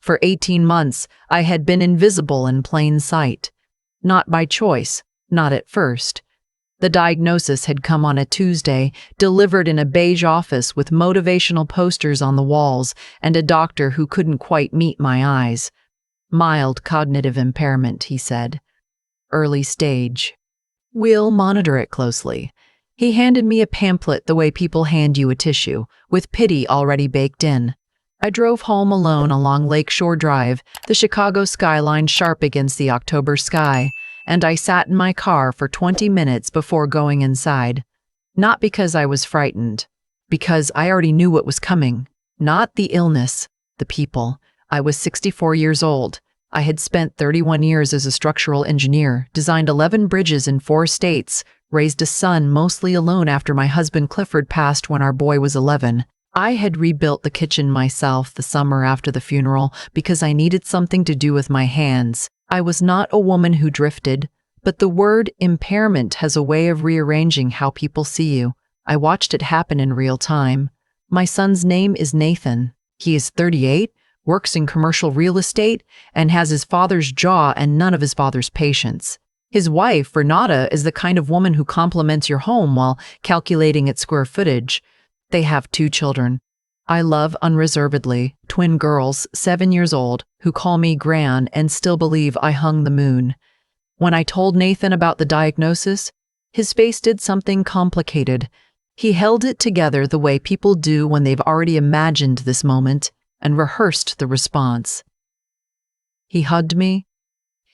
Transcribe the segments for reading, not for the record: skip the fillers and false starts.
For 18 months, I had been invisible in plain sight. Not by choice, not at first. The diagnosis had come on a Tuesday, delivered in a beige office with motivational posters on the walls and a doctor who couldn't quite meet my eyes. Mild cognitive impairment, he said. Early stage. We'll monitor it closely. He handed me a pamphlet the way people hand you a tissue, with pity already baked in. I drove home alone along Lakeshore Drive, the Chicago skyline sharp against the October sky, and I sat in my car for 20 minutes before going inside. Not because I was frightened, because I already knew what was coming. Not the illness, the people. I was 64 years old. I had spent 31 years as a structural engineer, designed 11 bridges in 4 states, raised a son mostly alone after my husband Clifford passed when our boy was 11. I had rebuilt the kitchen myself the summer after the funeral because I needed something to do with my hands. I was not a woman who drifted, but the word impairment has a way of rearranging how people see you. I watched it happen in real time. My son's name is Nathan. He is 38, works in commercial real estate, and has his father's jaw and none of his father's patience. His wife, Renata, is the kind of woman who compliments your home while calculating its square footage. They have 2 children. I love unreservedly, twin girls, 7 years old, who call me Gran and still believe I hung the moon. When I told Nathan about the diagnosis, his face did something complicated. He held it together the way people do when they've already imagined this moment and rehearsed the response. He hugged me.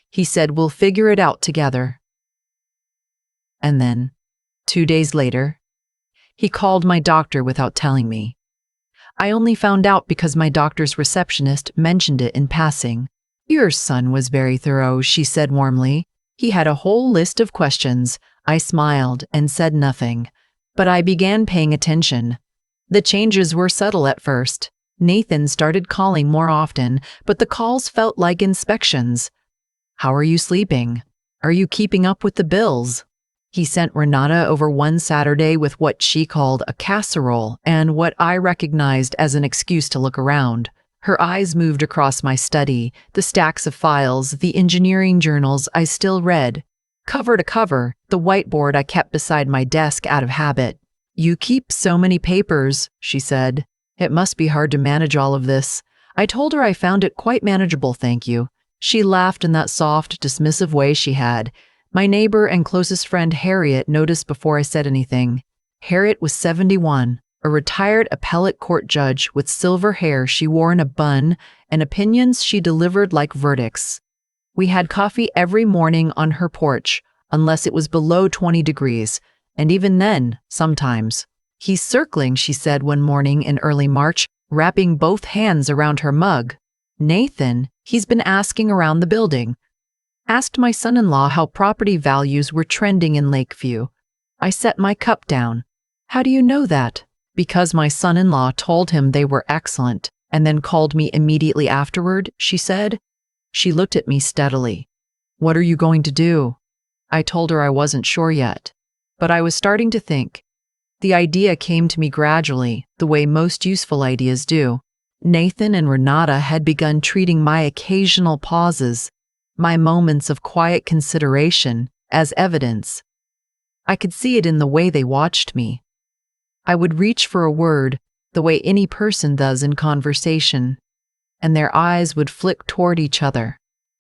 He said, "We'll figure it out together." And then, 2 days later, he called my doctor without telling me. I only found out because my doctor's receptionist mentioned it in passing. "Your son was very thorough," she said warmly. "He had a whole list of questions." I smiled and said nothing, but I began paying attention. The changes were subtle at first. Nathan started calling more often, but the calls felt like inspections. "How are you sleeping? Are you keeping up with the bills?" He sent Renata over one Saturday with what she called a casserole and what I recognized as an excuse to look around. Her eyes moved across my study, the stacks of files, the engineering journals I still read. Cover to cover, the whiteboard I kept beside my desk out of habit. "You keep so many papers," she said. "It must be hard to manage all of this." I told her I found it quite manageable, thank you. She laughed in that soft, dismissive way she had. My neighbor and closest friend Harriet noticed before I said anything. Harriet was 71, a retired appellate court judge with silver hair she wore in a bun and opinions she delivered like verdicts. We had coffee every morning on her porch, unless it was below 20 degrees, and even then, sometimes. "He's circling," she said one morning in early March, wrapping both hands around her mug. "Nathan, he's been asking around the building. Asked my son-in-law how property values were trending in Lakeview." I set my cup down. "How do you know that?" "Because my son-in-law told him they were excellent, and then called me immediately afterward," she said. She looked at me steadily. "What are you going to do?" I told her I wasn't sure yet, but I was starting to think. The idea came to me gradually, the way most useful ideas do. Nathan and Renata had begun treating my occasional pauses, my moments of quiet consideration, as evidence. I could see it in the way they watched me. I would reach for a word, the way any person does in conversation, and their eyes would flick toward each other.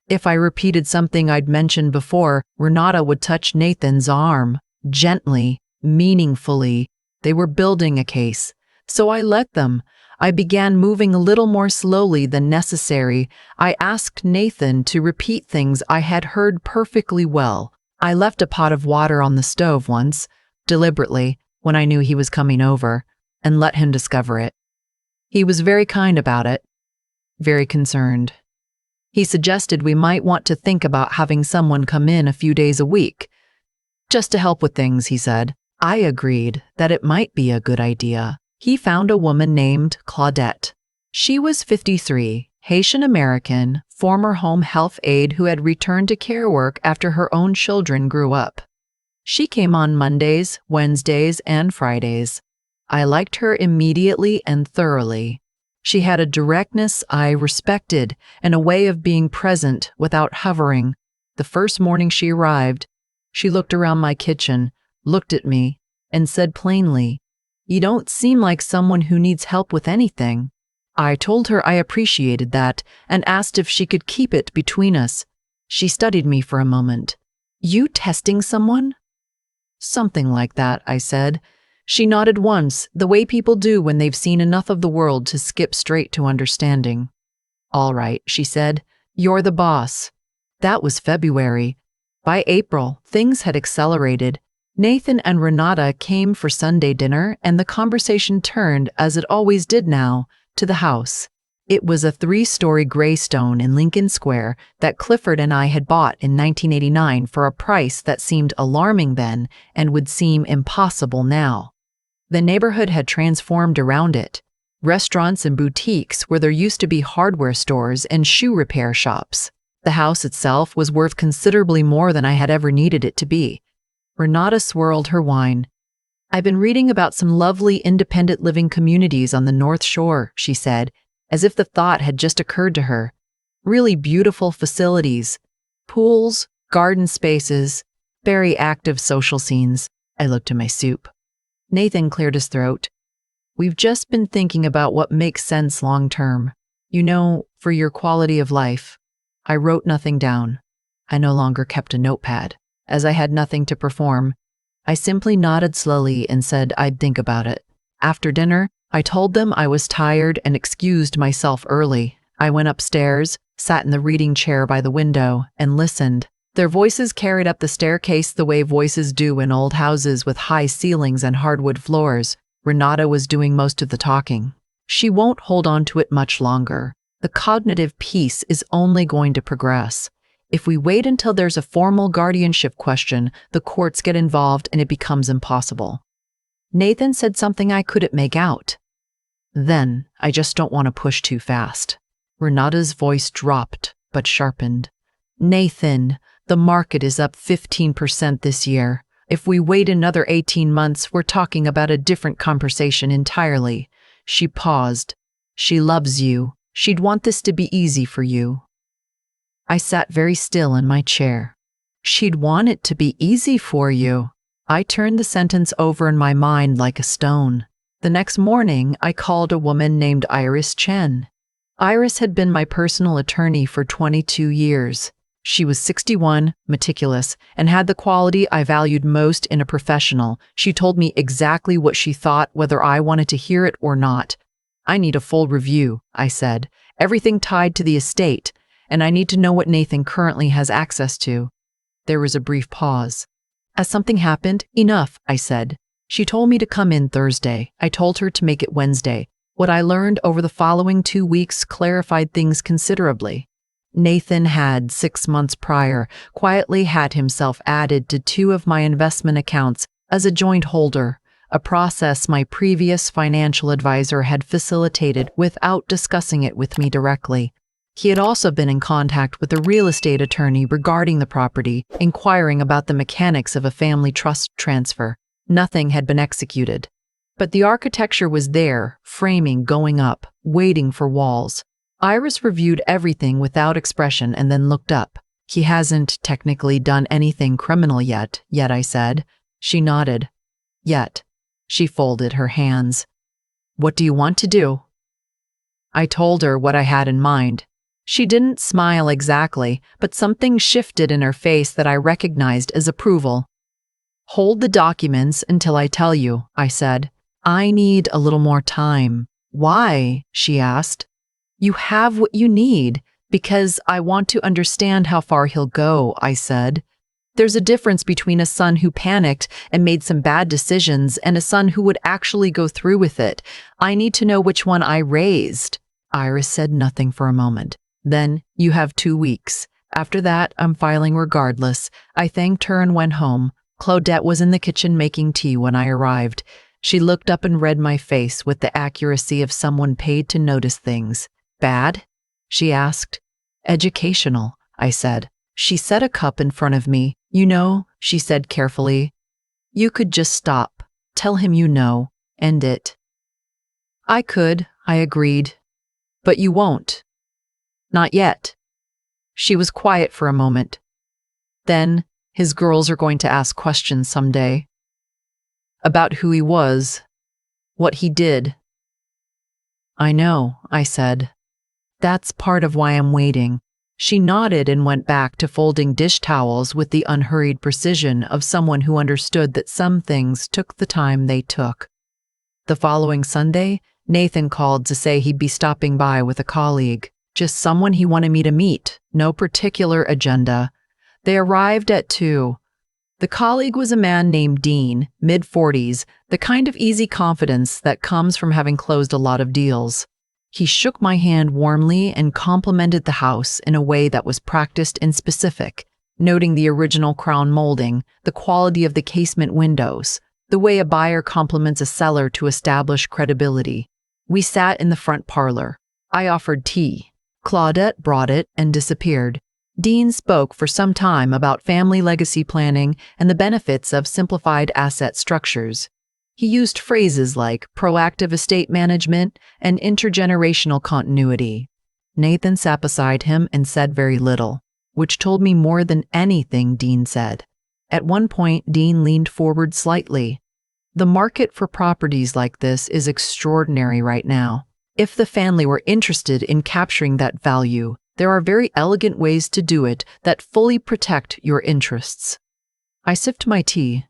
If I repeated something I'd mentioned before, Renata would touch Nathan's arm, gently, meaningfully. They were building a case, so I let them. I began moving a little more slowly than necessary. I asked Nathan to repeat things I had heard perfectly well. I left a pot of water on the stove once, deliberately, when I knew he was coming over, and let him discover it. He was very kind about it, very concerned. He suggested we might want to think about having someone come in a few days a week, just to help with things, he said. I agreed that it might be a good idea. He found a woman named Claudette. She was 53, Haitian-American, former home health aide who had returned to care work after her own children grew up. She came on Mondays, Wednesdays, and Fridays. I liked her immediately and thoroughly. She had a directness I respected and a way of being present without hovering. The first morning she arrived, she looked around my kitchen, looked at me, and said plainly, "You don't seem like someone who needs help with anything." I told her I appreciated that and asked if she could keep it between us. She studied me for a moment. "You testing someone?" "Something like that," I said. She nodded once, the way people do when they've seen enough of the world to skip straight to understanding. "All right," she said. "You're the boss." That was February. By April, things had accelerated. Nathan and Renata came for Sunday dinner, and the conversation turned, as it always did now, to the house. It was a 3-story gray stone in Lincoln Square that Clifford and I had bought in 1989 for a price that seemed alarming then and would seem impossible now. The neighborhood had transformed around it. Restaurants and boutiques where there used to be hardware stores and shoe repair shops. The house itself was worth considerably more than I had ever needed it to be. Renata swirled her wine. "I've been reading about some lovely independent living communities on the North Shore," she said, as if the thought had just occurred to her. "Really beautiful facilities. Pools, garden spaces, very active social scenes." I looked at my soup. Nathan cleared his throat. "We've just been thinking about what makes sense long term. You know, for your quality of life." I wrote nothing down. I no longer kept a notepad, as I had nothing to perform. I simply nodded slowly and said I'd think about it. After dinner, I told them I was tired and excused myself early. I went upstairs, sat in the reading chair by the window, and listened. Their voices carried up the staircase the way voices do in old houses with high ceilings and hardwood floors. Renata was doing most of the talking. She won't hold on to it much longer. The cognitive piece is only going to progress. If we wait until there's a formal guardianship question, the courts get involved and it becomes impossible. Nathan said something I couldn't make out. "Then, I just don't want to push too fast." Renata's voice dropped, but sharpened. "Nathan, the market is up 15% this year. If we wait another 18 months, we're talking about a different conversation entirely." She paused. "She loves you. She'd want this to be easy for you." I sat very still in my chair. "She'd want it to be easy for you." I turned the sentence over in my mind like a stone. The next morning, I called a woman named Iris Chen. Iris had been my personal attorney for 22 years. She was 61, meticulous, and had the quality I valued most in a professional. She told me exactly what she thought, whether I wanted to hear it or not. "I need a full review," I said. "Everything tied to the estate, and I need to know what Nathan currently has access to." There was a brief pause. "Has something happened?" "Enough," I said. She told me to come in Thursday. I told her to make it Wednesday. What I learned over the following 2 weeks clarified things considerably. Nathan had, 6 months prior, quietly had himself added to 2 of my investment accounts as a joint holder, a process my previous financial advisor had facilitated without discussing it with me directly. He had also been in contact with a real estate attorney regarding the property, inquiring about the mechanics of a family trust transfer. Nothing had been executed. But the architecture was there, framing going up, waiting for walls. Iris reviewed everything without expression and then looked up. "He hasn't technically done anything criminal yet, I said. She nodded. "Yet." She folded her hands. "What do you want to do?" I told her what I had in mind. She didn't smile exactly, but something shifted in her face that I recognized as approval. "Hold the documents until I tell you," I said. "I need a little more time." "Why?" she asked. "You have what you need." "Because I want to understand how far he'll go," I said. "There's a difference between a son who panicked and made some bad decisions and a son who would actually go through with it. I need to know which one I raised." Iris said nothing for a moment. "Then you have 2 weeks. After that, I'm filing regardless." I thanked her and went home. Claudette was in the kitchen making tea when I arrived. She looked up and read my face with the accuracy of someone paid to notice things. "Bad?" she asked. "Educational," I said. She set a cup in front of me. "You know," she said carefully, "you could just stop. Tell him you know. End it." I could, I agreed. But you won't. Not yet. She was quiet for a moment. Then, his girls are going to ask questions someday. About who he was, what he did. I know, I said. That's part of why I'm waiting. She nodded and went back to folding dish towels with the unhurried precision of someone who understood that some things took the time they took. The following Sunday, Nathan called to say he'd be stopping by with a colleague, just someone he wanted me to meet, no particular agenda. They arrived at 2. The colleague was a man named Dean, mid-40s, the kind of easy confidence that comes from having closed a lot of deals. He shook my hand warmly and complimented the house in a way that was practiced and specific, noting the original crown molding, the quality of the casement windows, the way a buyer compliments a seller to establish credibility. We sat in the front parlor. I offered tea. Claudette brought it and disappeared. Dean spoke for some time about family legacy planning and the benefits of simplified asset structures. He used phrases like proactive estate management and intergenerational continuity. Nathan sat beside him and said very little, which told me more than anything Dean said. At one point, Dean leaned forward slightly. The market for properties like this is extraordinary right now. If the family were interested in capturing that value, there are very elegant ways to do it that fully protect your interests. I sipped my tea.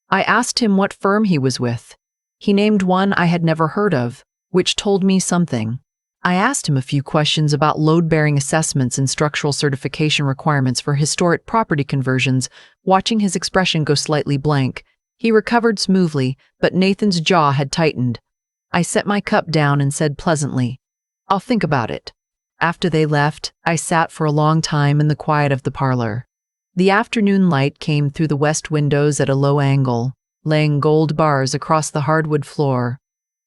I asked him what firm he was with. He named one I had never heard of, which told me something. I asked him a few questions about load-bearing assessments and structural certification requirements for historic property conversions, watching his expression go slightly blank. He recovered smoothly, but Nathan's jaw had tightened. I set my cup down and said pleasantly, "I'll think about it." After they left, I sat for a long time in the quiet of the parlor. The afternoon light came through the west windows at a low angle, laying gold bars across the hardwood floor.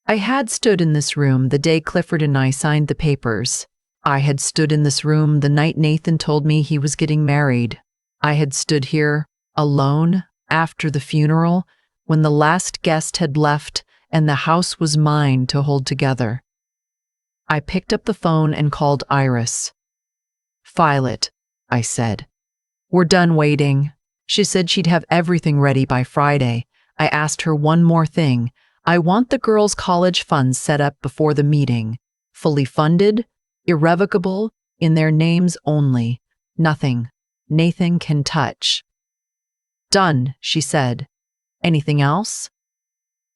I had stood in this room the day Clifford and I signed the papers. I had stood in this room the night Nathan told me he was getting married. I had stood here, alone, after the funeral, when the last guest had left and the house was mine to hold together. I picked up the phone and called Iris. "File it," I said. "We're done waiting." She said she'd have everything ready by Friday. I asked her one more thing. I want the girls' college funds set up before the meeting. Fully funded, irrevocable, in their names only. Nothing Nathan can touch. "Done," she said. "Anything else?"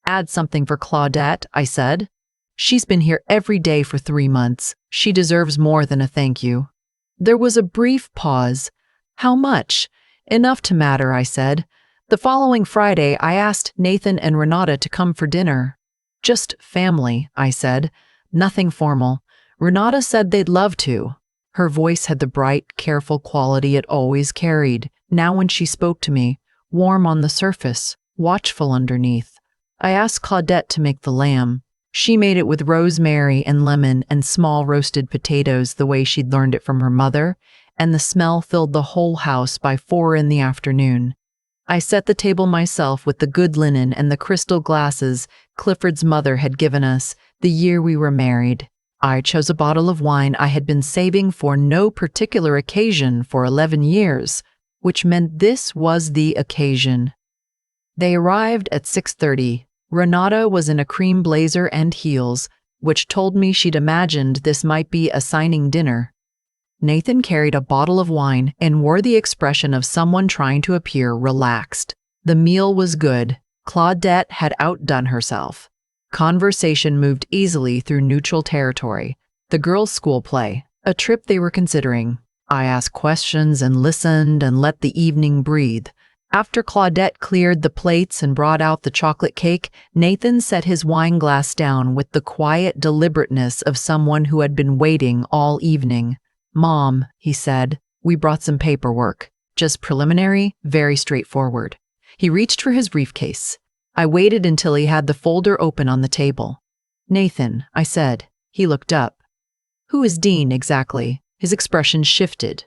"Add something for Claudette," I said. "She's been here every day for 3 months. She deserves more than a thank you." There was a brief pause. "How much?" "Enough to matter," I said. The following Friday, I asked Nathan and Renata to come for dinner. "Just family," I said. "Nothing formal." Renata said they'd love to. Her voice had the bright, careful quality it always carried. Now when she spoke to me, warm on the surface, watchful underneath. I asked Claudette to make the lamb. She made it with rosemary and lemon and small roasted potatoes the way she'd learned it from her mother, and the smell filled the whole house by 4 in the afternoon. I set the table myself with the good linen and the crystal glasses Clifford's mother had given us the year we were married. I chose a bottle of wine I had been saving for no particular occasion for 11 years, which meant this was the occasion. They arrived at 6:30. Renata was in a cream blazer and heels, which told me she'd imagined this might be a signing dinner. Nathan carried a bottle of wine and wore the expression of someone trying to appear relaxed. The meal was good. Claudette had outdone herself. Conversation moved easily through neutral territory. The girls' school play, a trip they were considering. I asked questions and listened and let the evening breathe. After Claudette cleared the plates and brought out the chocolate cake, Nathan set his wine glass down with the quiet deliberateness of someone who had been waiting all evening. "Mom," he said, "we brought some paperwork. Just preliminary, very straightforward." He reached for his briefcase. I waited until he had the folder open on the table. "Nathan," I said. He looked up. "Who is Dean exactly?" His expression shifted.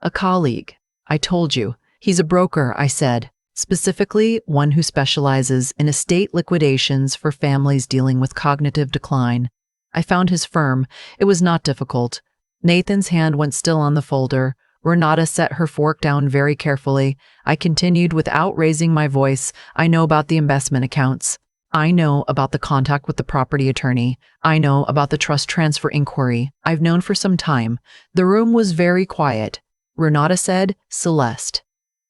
"A colleague. I told you. He's a broker," I said, specifically one who specializes in estate liquidations for families dealing with cognitive decline. I found his firm. It was not difficult. Nathan's hand went still on the folder. Renata set her fork down very carefully. I continued without raising my voice. I know about the investment accounts. I know about the contact with the property attorney. I know about the trust transfer inquiry. I've known for some time. The room was very quiet. Renata said, "Celeste."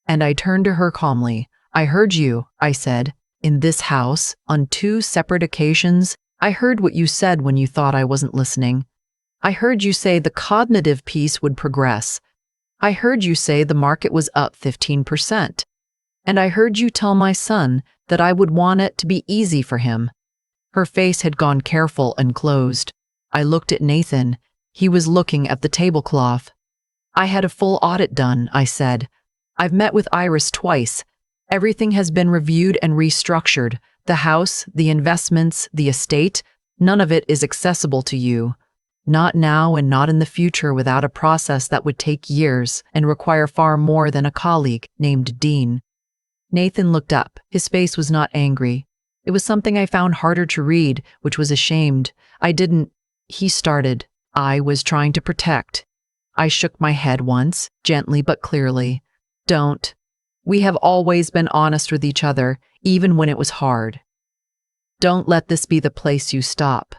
And I turned to her calmly. "I heard you," I said, "in this house, on 2 separate occasions. I heard what you said when you thought I wasn't listening. I heard you say the cognitive piece would progress. I heard you say the market was up 15%. And I heard you tell my son that I would want it to be easy for him." Her face had gone careful and closed. I looked at Nathan. He was looking at the tablecloth. "I had a full audit done," I said. "I've met with Iris twice. Everything has been reviewed and restructured. The house, the investments, the estate, none of it is accessible to you. Not now and not in the future without a process that would take years and require far more than a colleague named Dean." Nathan looked up. His face was not angry. It was something I found harder to read, which was ashamed. He started. I was trying to protect. I shook my head once, gently but clearly. "Don't. We have always been honest with each other, even when it was hard. Don't let this be the place you stop."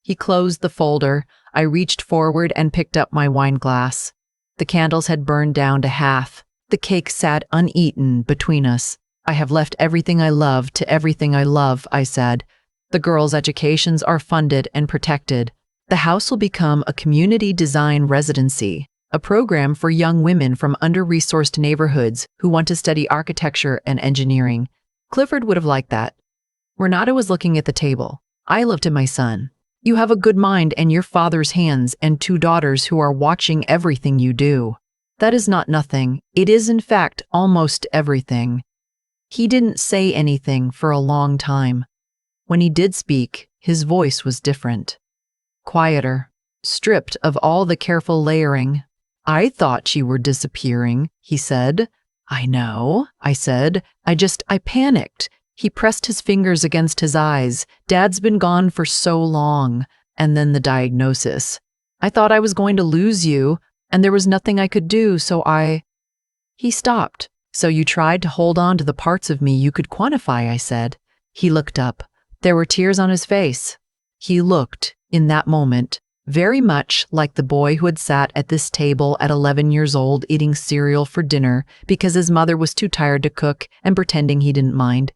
He closed the folder. I reached forward and picked up my wine glass. The candles had burned down to half. The cake sat uneaten between us. "I have left everything I love to everything I love," I said. "The girls' educations are funded and protected. The house will become a community design residency, a program for young women from under-resourced neighborhoods who want to study architecture and engineering." Clifford would have liked that. Renata was looking at the table. I looked at my son. "You have a good mind and your father's hands and 2 daughters who are watching everything you do. That is not nothing. It is, in fact, almost everything." He didn't say anything for a long time. When he did speak, his voice was different. Quieter, stripped of all the careful layering. "I thought you were disappearing," he said. "I know," I said. I panicked." He pressed his fingers against his eyes. "Dad's been gone for so long." And then the diagnosis. "I thought I was going to lose you, and there was nothing I could do, so I—" He stopped. "So you tried to hold on to the parts of me you could quantify," I said. He looked up. There were tears on his face. He looked, in that moment, very much like the boy who had sat at this table at 11 years old eating cereal for dinner because his mother was too tired to cook and pretending he didn't mind.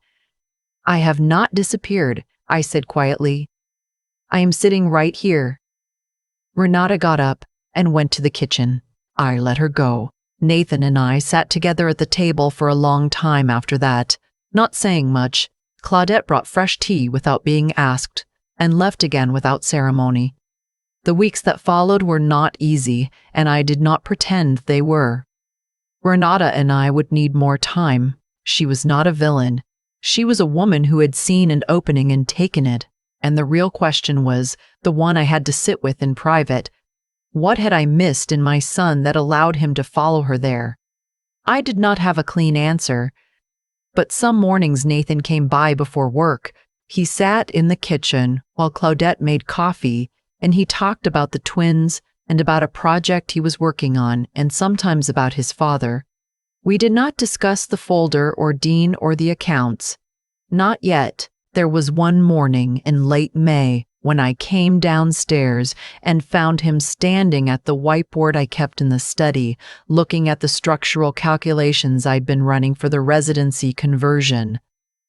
"I have not disappeared," I said quietly. "I am sitting right here." Renata got up and went to the kitchen. I let her go. Nathan and I sat together at the table for a long time after that, not saying much. Claudette brought fresh tea without being asked and left again without ceremony. The weeks that followed were not easy, and I did not pretend they were. Renata and I would need more time. She was not a villain. She was a woman who had seen an opening and taken it, and the real question was, the one I had to sit with in private, what had I missed in my son that allowed him to follow her there? I did not have a clean answer, but some mornings Nathan came by before work. He sat in the kitchen while Claudette made coffee, and he talked about the twins and about a project he was working on, and sometimes about his father. We did not discuss the folder or Dean or the accounts. Not yet. There was one morning in late May when I came downstairs and found him standing at the whiteboard I kept in the study, looking at the structural calculations I'd been running for the residency conversion.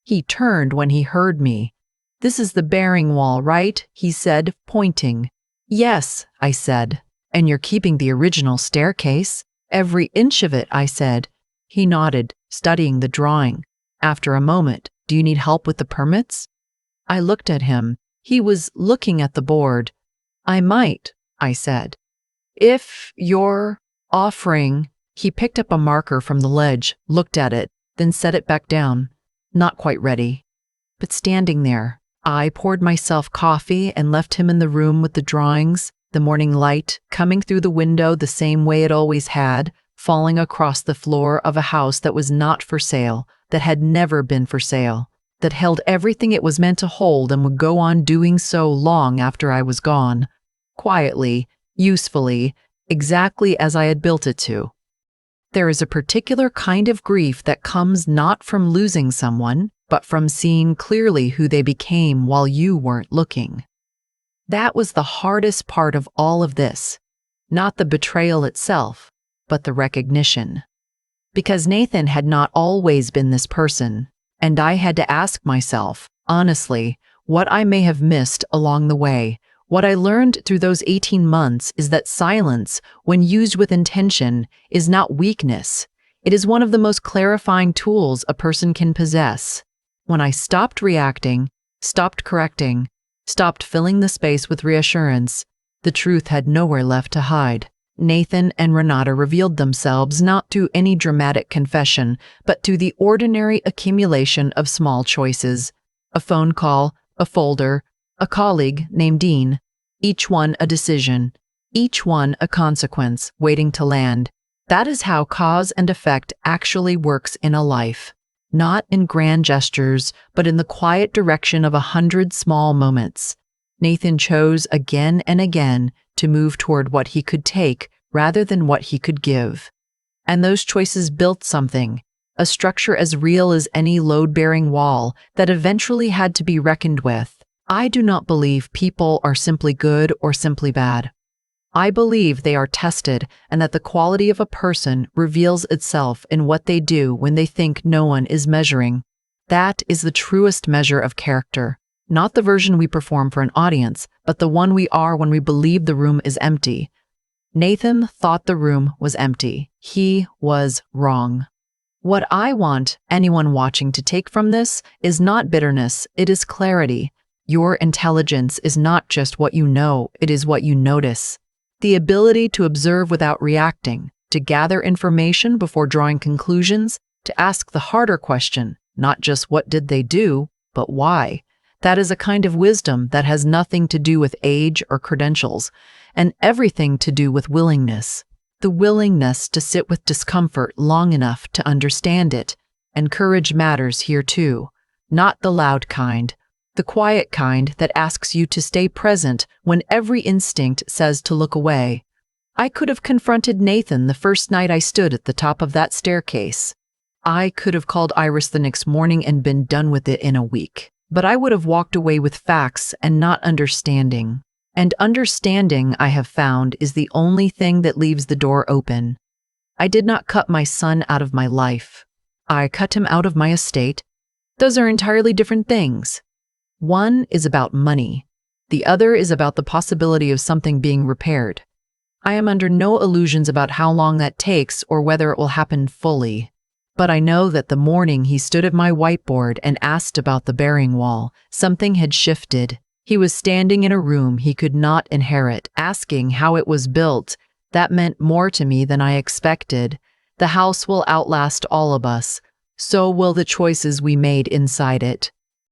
He turned when he heard me. "This is the bearing wall, right?" he said, pointing. "Yes," I said. "And you're keeping the original staircase?" "Every inch of it," I said. He nodded, studying the drawing. After a moment, "Do you need help with the permits?" I looked at him. He was looking at the board. "I might," I said. "If you're offering—" He picked up a marker from the ledge, looked at it, then set it back down. Not quite ready, but standing there. I poured myself coffee and left him in the room with the drawings, the morning light coming through the window the same way it always had, falling across the floor of a house that was not for sale, that had never been for sale. that held everything it was meant to hold and would go on doing so long after I was gone, quietly, usefully, exactly as I had built it to. There is a particular kind of grief that comes not from losing someone, but from seeing clearly who they became while you weren't looking. That was the hardest part of all of this, not the betrayal itself, but the recognition. Because Nathan had not always been this person, and I had to ask myself, honestly, what I may have missed along the way. What I learned through those 18 months is that silence, when used with intention, is not weakness. It is one of the most clarifying tools a person can possess. When I stopped reacting, stopped correcting, stopped filling the space with reassurance, the truth had nowhere left to hide. Nathan and Renata revealed themselves not to any dramatic confession, but to the ordinary accumulation of small choices. A phone call, a folder, a colleague named Dean, each one a decision, each one a consequence waiting to land. That is how cause and effect actually works in a life. Not in grand gestures, but in the quiet direction of 100 small moments. Nathan chose again and again to move toward what he could take rather than what he could give. And those choices built something, a structure as real as any load-bearing wall that eventually had to be reckoned with. I do not believe people are simply good or simply bad. I believe they are tested and that the quality of a person reveals itself in what they do when they think no one is measuring. That is the truest measure of character, not the version we perform for an audience, but the one we are when we believe the room is empty. Nathan thought the room was empty. He was wrong. What I want anyone watching to take from this is not bitterness, it is clarity. Your intelligence is not just what you know, it is what you notice. The ability to observe without reacting, to gather information before drawing conclusions, to ask the harder question, not just what did they do, but why. That is a kind of wisdom that has nothing to do with age or credentials, and everything to do with willingness. The willingness to sit with discomfort long enough to understand it. And courage matters here too, not the loud kind. The quiet kind that asks you to stay present when every instinct says to look away. I could have confronted Nathan the first night I stood at the top of that staircase. I could have called Iris the next morning and been done with it in a week. But I would have walked away with facts and not understanding. And understanding, I have found, is the only thing that leaves the door open. I did not cut my son out of my life. I cut him out of my estate. Those are entirely different things. One is about money. The other is about the possibility of something being repaired. I am under no illusions about how long that takes or whether it will happen fully. But I know that the morning he stood at my whiteboard and asked about the bearing wall, something had shifted. He was standing in a room he could not inherit, asking how it was built. That meant more to me than I expected. The house will outlast all of us. So will the choices we made inside it.